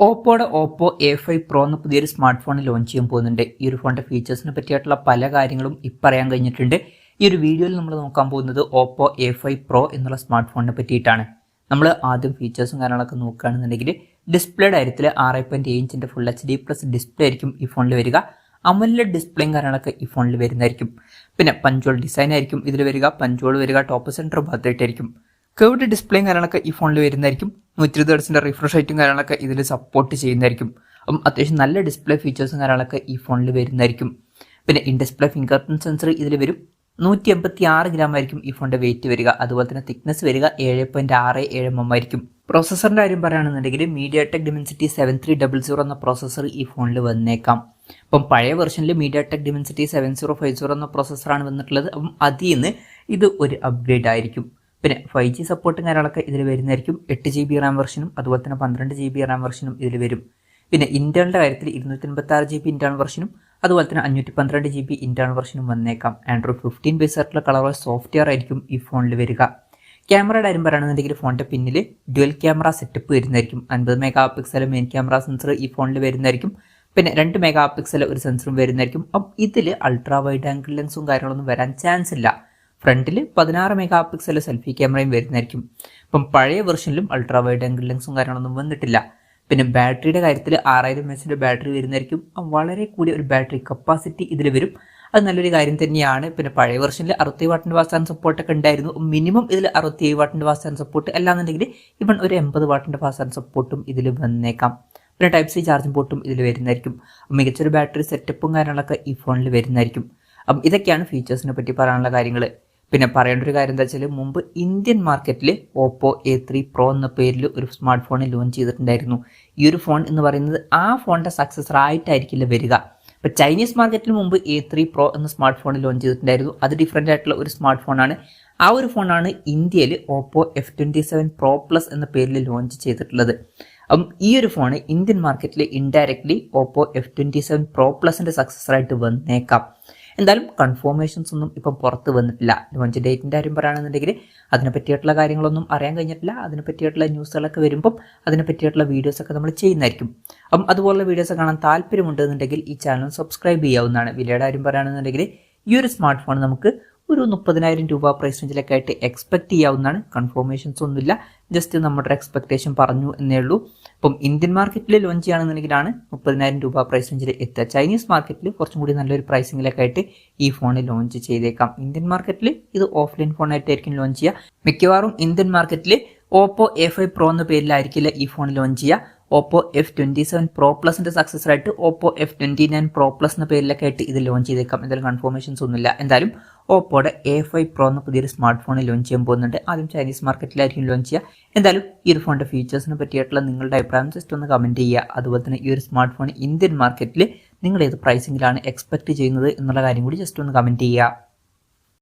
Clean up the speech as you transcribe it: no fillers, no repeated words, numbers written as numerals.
ഓപ്പോയുടെ Oppo A5 Pro എന്ന പുതിയൊരു smart phone launch ചെയ്യാൻ പോകുന്നുണ്ട്. ഈ ഒരു ഫോണിന്റെ ഫീച്ചേഴ്സിനെ പറ്റിയിട്ടുള്ള പല കാര്യങ്ങളും ഇപ്പോൾ അറിയാൻ കഴിഞ്ഞിട്ടുണ്ട്. ഈ ഒരു വീഡിയോയിൽ നമ്മൾ നോക്കാൻ പോകുന്നത് ഓപ്പോ A5 Pro എന്നുള്ള സ്മാർട്ട് ഫോണിനെ പറ്റിയിട്ടാണ്. നമ്മൾ ആദ്യം ഫീച്ചേഴ്സും കാര്യങ്ങളൊക്കെ നോക്കുകയാണെന്നുണ്ടെങ്കിൽ ഡിസ്പ്ലേയുടെ കാര്യത്തിൽ 6.7 ഇഞ്ചിന്റെ ഫുൾ HD+ ഡിസ്പ്ലേ ആയിരിക്കും ഈ ഫോണിൽ വരിക. അമോലെഡ് ഡിസ്പ്ലേയും കാര്യങ്ങളൊക്കെ ഈ ഫോണിൽ വരുന്നതായിരിക്കും. പിന്നെ പഞ്ചോൾ ഡിസൈൻ ആയിരിക്കും ഇതിൽ വരിക. പഞ്ചോൾ വരിക ടോപ്പ് സെൻറ്റർ ഭാഗത്തായിട്ടായിരിക്കും. കേർവ്ഡ് ഡിസ്പ്ലേയും കാര്യങ്ങളൊക്കെ ഈ ഫോണിൽ വരുന്നതായിരിക്കും. 120 Hz റിഫ്രഷ് റേറ്റും കാര്യങ്ങളൊക്കെ ഇതിൽ സപ്പോർട്ട് ചെയ്യുന്നതായിരിക്കും. അപ്പം അത്യാവശ്യം നല്ല ഡിസ്പ്ലേ ഫീച്ചേഴ്സും കാര്യങ്ങളൊക്കെ ഈ ഫോണിൽ വരുന്നതായിരിക്കും. പിന്നെ in display finger print sensor ഇതിൽ വരും. 186 ഗ്രാം ആയിരിക്കും ഈ ഫോണിന്റെ വെയിറ്റ് വരിക. അതുപോലെ തന്നെ തിക്നെസ് വരിക 7.67 mm ആയിരിക്കും. പ്രോസസ്സറിന്റെ കാര്യം പറയുകയാണെന്നുണ്ടെങ്കിൽ mediatek dimensity 7300 എന്ന പ്രോസസ്സർ ഈ ഫോണിൽ വന്നേക്കാം. അപ്പം പഴയ വെർഷനിൽ mediatek dimensity 7050 എന്ന പ്രോസസ്സറാണ് വന്നിട്ടുള്ളത്. അപ്പം അതിൽ നിന്ന് ഇത് ഒരു അപ്ഗ്രേഡ് ആയിരിക്കും. പിന്നെ 5G സപ്പോർട്ടും കാര്യങ്ങളൊക്കെ ഇതിൽ വരുന്നതായിരിക്കും. 8 GB റാം വെർഷനും അതുപോലെ തന്നെ 12 GB റാം വെർഷനും ഇതിൽ വരും. പിന്നെ ഇന്റേണലിന്റെ കാര്യത്തിൽ 256 GB ഇന്റേണൽ വെർഷനും അതുപോലെ തന്നെ 512 GB ഇന്റേണൽ വെർഷനും വന്നേക്കാം. ആൻഡ്രോയിഡ് 15 ബേസ് ആയിട്ടുള്ള കളർവൈസ് സോഫ്റ്റ്വെയർ ആയിരിക്കും ഈ ഫോണിൽ വരിക. ക്യാമറയുടെ കാര്യം പറയുകയാണെന്നുണ്ടെങ്കിൽ ഫോണിന്റെ പിന്നിൽ ഡ്യുവൽ ക്യാമറ സെറ്റപ്പ് വരുന്നതായിരിക്കും. 50 MP മെയിൻ ക്യാമറ സെൻസർ ഈ ഫോണിൽ വരുന്നതായിരിക്കും. പിന്നെ 2 MP ഒരു സെൻസറും വരുന്നതായിരിക്കും. അപ്പം ഇതിൽ അൾട്രാ വൈഡ് ആംഗിൾ ലെൻസും കാര്യങ്ങളൊന്നും വരാൻ ചാൻസ് ഇല്ല. ഫ്രണ്ടിൽ 16 MP സെൽഫി ക്യാമറയും വരുന്നതായിരിക്കും. അപ്പം പഴയ വെർഷനിലും അൾട്രാ വൈഡ് ആംഗിൾ ലെൻസും കാര്യങ്ങളൊന്നും വന്നിട്ടില്ല. പിന്നെ ബാറ്ററിയുടെ കാര്യത്തിൽ 6000 mAh ബാറ്ററി വരുന്നതായിരിക്കും. വളരെ കൂടിയ ഒരു ബാറ്ററി കപ്പാസിറ്റി ഇതിൽ വരും. അത് നല്ലൊരു കാര്യം തന്നെയാണ്. പിന്നെ പഴയ വെർഷനിൽ 67 വാട്ടിന്റെ ഫാസ്റ്റ് ചാർജ് സപ്പോർട്ടൊക്കെ ഉണ്ടായിരുന്നു. മിനിമം ഇതിൽ 67 വാട്ടിന്റെ ഫാസ്റ്റ് ചാർജ് സപ്പോർട്ട് അല്ലാന്നുണ്ടെങ്കിൽ ഇവൺ ഒരു 80 വാട്ടിന്റെ ഫാസ്റ്റ് ചാർജ് സപ്പോർട്ടും ഇതിൽ വന്നേക്കാം. പിന്നെ ടൈപ്പ് സി ചാർജിംഗ് പോർട്ടും ഇതിൽ വരുന്നതായിരിക്കും. മികച്ചൊരു ബാറ്ററി സെറ്റപ്പും കാര്യങ്ങളൊക്കെ ഈ ഫോണിൽ വരുന്നതായിരിക്കും. അപ്പം ഇതൊക്കെയാണ് ഫീച്ചേഴ്സിനെ പറ്റി പറയാനുള്ള കാര്യങ്ങൾ. പിന്നെ പറയേണ്ട ഒരു കാര്യം എന്താ വെച്ചാൽ മുമ്പ് ഇന്ത്യൻ മാർക്കറ്റിൽ ഓപ്പോ A3 Pro എന്ന പേരിൽ ഒരു സ്മാർട്ട് ഫോൺ ലോഞ്ച് ചെയ്തിട്ടുണ്ടായിരുന്നു. ഈ ഒരു ഫോൺ എന്ന് പറയുന്നത് ആ ഫോണിന്റെ സക്സസർ ആയിട്ടായിരിക്കില്ല വരിക. ഇപ്പം ചൈനീസ് മാർക്കറ്റിൽ മുമ്പ് A3 Pro എന്ന സ്മാർട്ട് ഫോൺ ലോഞ്ച് ചെയ്തിട്ടുണ്ടായിരുന്നു. അത് ഡിഫറെൻ്റ് ആയിട്ടുള്ള ഒരു സ്മാർട്ട് ഫോണാണ്. ആ ഒരു ഫോണാണ് ഇന്ത്യയിൽ ഓപ്പോ F27 Pro Plus എന്ന പേരിൽ ലോഞ്ച് ചെയ്തിട്ടുള്ളത്. ഈ ഒരു ഫോൺ ഇന്ത്യൻ മാർക്കറ്റിൽ ഇൻഡയറക്ട്ലി ഓപ്പോ F27 Pro Plusന്റെ സക്സസറായിട്ട് വന്നേക്കാം. എന്തായാലും കൺഫർമേഷൻസ് ഒന്നും ഇപ്പം പുറത്ത് വന്നിട്ടില്ല. ലോഞ്ച് ഡേറ്റിൻ്റെ കാര്യം പറയുകയാണെന്നുണ്ടെങ്കിൽ അതിനെ പറ്റിയിട്ടുള്ള കാര്യങ്ങളൊന്നും അറിയാൻ കഴിഞ്ഞിട്ടില്ല. അതിനെ പറ്റിയിട്ടുള്ള ന്യൂസുകളൊക്കെ വരുമ്പം അതിനെ പറ്റിയിട്ടുള്ള വീഡിയോസൊക്കെ നമ്മൾ ചെയ്യുന്നതായിരിക്കും. അതുപോലുള്ള വീഡിയോസ് കാണാൻ താല്പര്യമുണ്ടെന്നുണ്ടെങ്കിൽ ഈ ചാനൽ സബ്സ്ക്രൈബ് ചെയ്യാവുന്നതാണ്. വിലയുടെ കാര്യം പറയുകയാണെന്നുണ്ടെങ്കിൽ ഈ ഒരു സ്മാർട്ട് ഫോൺ നമുക്ക് ഒരു 30,000 രൂപ പ്രൈസ് റേഞ്ചിലൊക്കെ ആയിട്ട് എക്സ്പെക്ട് ചെയ്യാവുന്നതാണ്. കൺഫർമേഷൻസ് ഒന്നുമില്ല, ജസ്റ്റ് നമ്മുടെ എക്സ്പെക്ടേഷൻ പറഞ്ഞു എന്നേ ഉള്ളൂ. അപ്പം ഇന്ത്യൻ മാർക്കറ്റിൽ ലോഞ്ച് ചെയ്യുകയാണെന്നുണ്ടെങ്കിലാണ് 30,000 രൂപ പ്രൈസ് റേഞ്ചിൽ എത്തുക. ചൈനീസ് മാർക്കറ്റിൽ കുറച്ചും കൂടി നല്ലൊരു പ്രൈസിങ്ങിലൊക്കെ ആയിട്ട് ഈ ഫോൺ ലോഞ്ച് ചെയ്തേക്കാം. ഇന്ത്യൻ മാർക്കറ്റിൽ ഇത് ഓഫ്ലൈൻ ഫോണായിട്ടായിരിക്കും ലോഞ്ച് ചെയ്യുക. മിക്കവാറും ഇന്ത്യൻ മാർക്കറ്റിൽ ഓപ്പോ A5 Pro എന്ന പേരിലായിരിക്കില്ല ഈ ഫോൺ ലോഞ്ച് ചെയ്യുക. ഓപ്പോ F27 Pro Plusന്റെ സക്സസറായിട്ട് ഓപ്പോ F29 Pro Plus എന്ന പേരിലൊക്കെ ആയിട്ട് ഇത് ലോഞ്ച് ചെയ്തേക്കാം. എന്തായാലും കൺഫർമേഷൻസ് ഒന്നുമില്ല. എന്തായാലും ഓപ്പോയുടെ A5 Pro എന്ന പുതിയൊരു സ്മാർട്ട് ഫോൺ ലോഞ്ച് ചെയ്യാൻ പോകുന്നുണ്ട്. ആദ്യം ചൈനീസ് മാർക്കറ്റിലായിരിക്കും ലോഞ്ച് ചെയ്യുക. എന്തായാലും ഈ ഒരു ഫോണിന്റെ ഫീച്ചേഴ്സിനെ പറ്റിയിട്ടുള്ള നിങ്ങളുടെ അഭിപ്രായം ജസ്റ്റ് ഒന്ന് കമന്റ് ചെയ്യുക. അതുപോലെ തന്നെ ഈ ഒരു സ്മാർട്ട് ഫോൺ ഇന്ത്യൻ മാർക്കറ്റിൽ നിങ്ങൾ ഏത് പ്രൈസിങ്ങിലാണ് എക്സ്പെക്ട് ചെയ്യുന്നത് എന്നുള്ള കാര്യം കൂടി ജസ്റ്റ് ഒന്ന് കമന്റ് ചെയ്യുക.